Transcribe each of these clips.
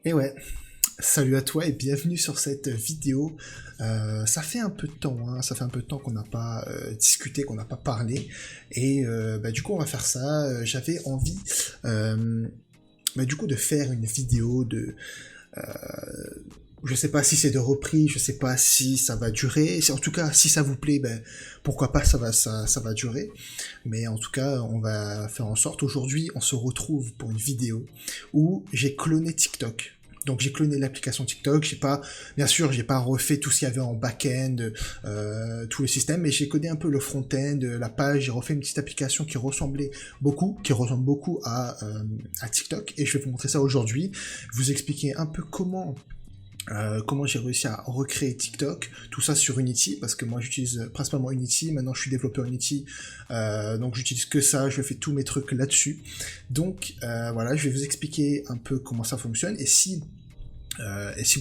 Et ouais, salut à toi et bienvenue sur cette vidéo. Ça fait un peu de temps, hein, ça fait un peu de temps qu'on n'a pas discuté, qu'on n'a pas parlé. Et du coup, on va faire ça. J'avais envie du coup de faire une vidéo de... je sais pas si c'est de reprise, je sais pas si ça va durer. En tout cas, si ça vous plaît, pourquoi pas, ça va durer. Mais en tout cas, on va faire en sorte. Aujourd'hui, on se retrouve pour une vidéo où j'ai cloné TikTok. Donc j'ai cloné l'application TikTok, bien sûr, j'ai pas refait tout ce qu'il y avait en back-end, tout le système, mais j'ai codé un peu le front-end, la page, j'ai refait une petite application qui ressemble beaucoup à TikTok, et je vais vous montrer ça aujourd'hui, vous expliquer un peu comment j'ai réussi à recréer TikTok, tout ça sur Unity, parce que moi j'utilise principalement Unity, maintenant je suis développeur Unity, donc j'utilise que ça, je fais tous mes trucs là-dessus. Donc voilà, je vais vous expliquer un peu comment ça fonctionne, et si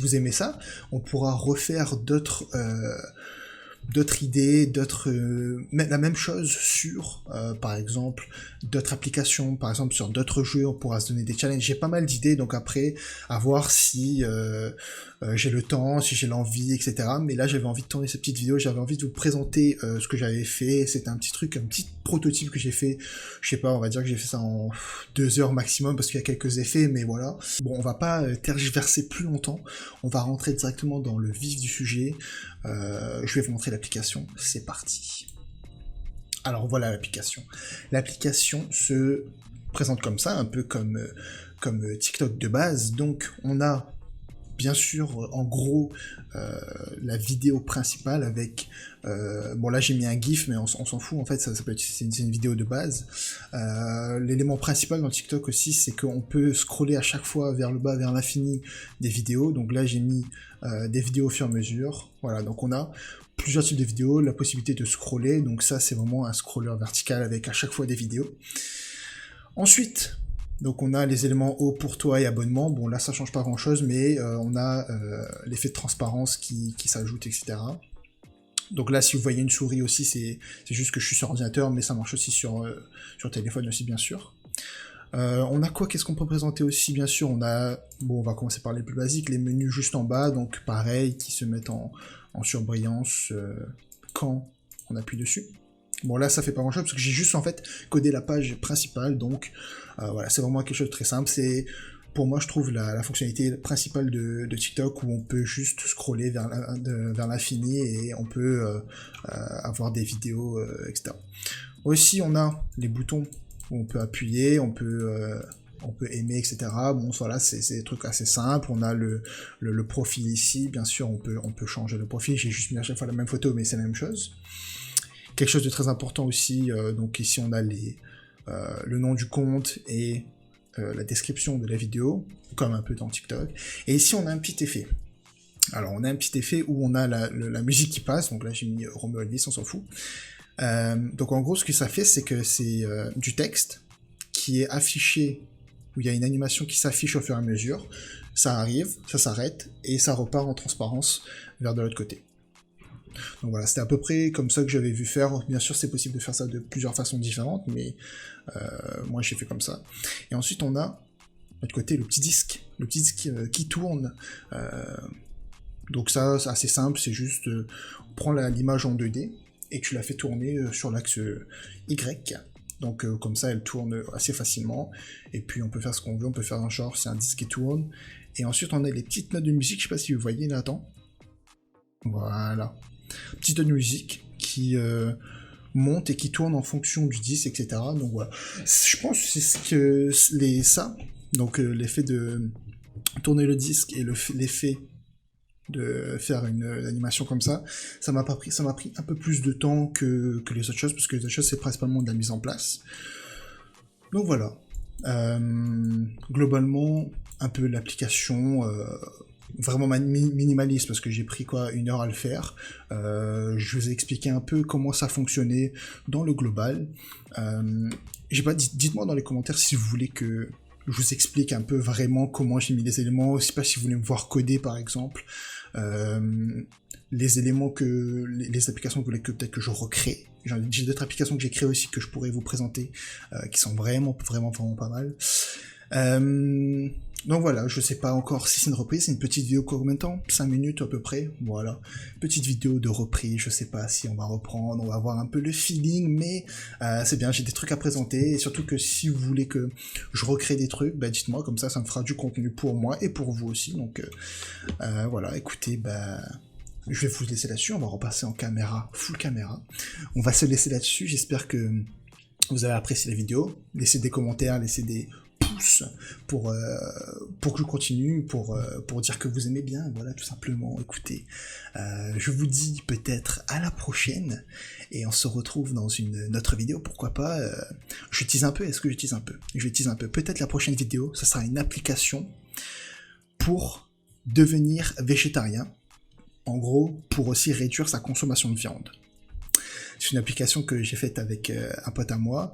vous aimez ça, on pourra refaire d'autres idées, la même chose sur, par exemple, d'autres applications, par exemple sur d'autres jeux, on pourra se donner des challenges. J'ai pas mal d'idées, donc après, à voir si j'ai le temps, si j'ai l'envie, etc. Mais là, j'avais envie de tourner cette petite vidéo, j'avais envie de vous présenter ce que j'avais fait. C'était un petit truc, un petit prototype que j'ai fait. Je sais pas, on va dire que j'ai fait ça en 2 heures maximum parce qu'il y a quelques effets, mais voilà. Bon, on va pas tergiverser plus longtemps. On va rentrer directement dans le vif du sujet. Je vais vous montrer l'application. C'est parti. Alors voilà l'application. L'application se présente comme ça, un peu comme TikTok de base. Donc on a bien sûr, en gros, la vidéo principale avec... bon, là, j'ai mis un GIF, mais on s'en fout, en fait, c'est une vidéo de base. L'élément principal dans TikTok aussi, c'est qu'on peut scroller à chaque fois vers le bas, vers l'infini, des vidéos. Donc là, j'ai mis des vidéos au fur et à mesure. Voilà, donc on a plusieurs types de vidéos, la possibilité de scroller. Donc ça, c'est vraiment un scroller vertical avec à chaque fois des vidéos. Ensuite... donc on a les éléments haut pour toi et abonnement, bon là ça change pas grand chose, mais on a l'effet de transparence qui s'ajoute, etc. Donc là si vous voyez une souris aussi, c'est juste que je suis sur ordinateur, mais ça marche aussi sur téléphone aussi bien sûr. On a quoi, qu'est-ce qu'on peut présenter aussi, bien sûr, on va commencer par les plus basiques, les menus juste en bas, donc pareil, qui se mettent en surbrillance quand on appuie dessus. Bon là ça fait pas grand chose parce que j'ai juste en fait codé la page principale, donc voilà, c'est vraiment quelque chose de très simple. C'est pour moi je trouve la fonctionnalité principale de TikTok, où on peut juste scroller vers l'infini et on peut avoir des vidéos, etc. Aussi on a les boutons où on peut appuyer, on peut aimer, etc. Bon voilà, c'est des trucs assez simples. On a le profil ici, bien sûr on peut changer le profil, j'ai juste mis à chaque fois la même photo mais c'est la même chose. Quelque chose de très important aussi, donc ici on a le nom du compte et la description de la vidéo, comme un peu dans TikTok. Et ici on a un petit effet. Alors on a un petit effet où on a la musique qui passe, donc là j'ai mis Romeo Elvis, on s'en fout. Donc en gros ce que ça fait, c'est que c'est du texte qui est affiché, où il y a une animation qui s'affiche au fur et à mesure, ça arrive, ça s'arrête, et ça repart en transparence vers de l'autre côté. Donc voilà, c'était à peu près comme ça que j'avais vu faire. Bien sûr, c'est possible de faire ça de plusieurs façons différentes, mais moi j'ai fait comme ça. Et ensuite, on a, de l'autre côté, le petit disque qui tourne. Donc ça, c'est assez simple, c'est juste, on prend l'image en 2D, et tu la fais tourner sur l'axe Y. Donc comme ça, elle tourne assez facilement, et puis on peut faire ce qu'on veut, on peut faire un genre, c'est un disque qui tourne. Et ensuite, on a les petites notes de musique, je sais pas si vous voyez, Nathan. Voilà. Petite note de musique qui monte et qui tourne en fonction du disque, etc. Donc voilà. Je pense que c'est ça, donc l'effet de tourner le disque et l'effet de faire une animation comme ça m'a pris un peu plus de temps que les autres choses, parce que les autres choses c'est principalement de la mise en place. Donc voilà. Globalement, un peu l'application... vraiment minimaliste, parce que j'ai pris 1 heure à le faire. Je vous ai expliqué un peu comment ça fonctionnait dans le global. Dites-moi dans les commentaires si vous voulez que je vous explique un peu vraiment comment j'ai mis les éléments, je sais pas si vous voulez me voir coder par exemple, les éléments les applications que vous voulez que peut-être que je recrée. J'ai d'autres applications que j'ai créées aussi que je pourrais vous présenter, qui sont vraiment pas mal. Donc voilà, je sais pas encore si c'est une reprise, c'est une petite vidéo combien de temps, 5 minutes à peu près, voilà. Petite vidéo de reprise, je sais pas si on va reprendre, on va avoir un peu le feeling, mais c'est bien, j'ai des trucs à présenter, et surtout que si vous voulez que je recrée des trucs, bah dites-moi, comme ça me fera du contenu pour moi et pour vous aussi, donc voilà, écoutez, bah... Je vais vous laisser là-dessus, on va repasser en caméra, full caméra. On va se laisser là-dessus, j'espère que vous avez apprécié la vidéo. Laissez des commentaires, laissez des pouces pour que je continue, pour dire que vous aimez bien, voilà, tout simplement. Écoutez, je vous dis peut-être à la prochaine, et on se retrouve dans une autre vidéo, pourquoi pas. Je tease un peu, est-ce que je tease un peu? Je tease un peu, peut-être la prochaine vidéo, ça sera une application pour devenir végétarien. En gros, pour aussi réduire sa consommation de viande. C'est une application que j'ai faite avec un pote à moi,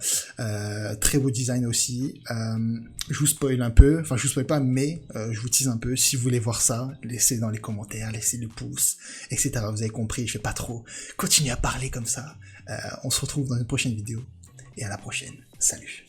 très beau design aussi. Je vous spoil un peu, enfin je vous spoil pas, mais je vous tease un peu. Si vous voulez voir ça, laissez dans les commentaires, laissez le pouce, etc. Vous avez compris, je vais pas trop continuer à parler comme ça. On se retrouve dans une prochaine vidéo, et à la prochaine. Salut.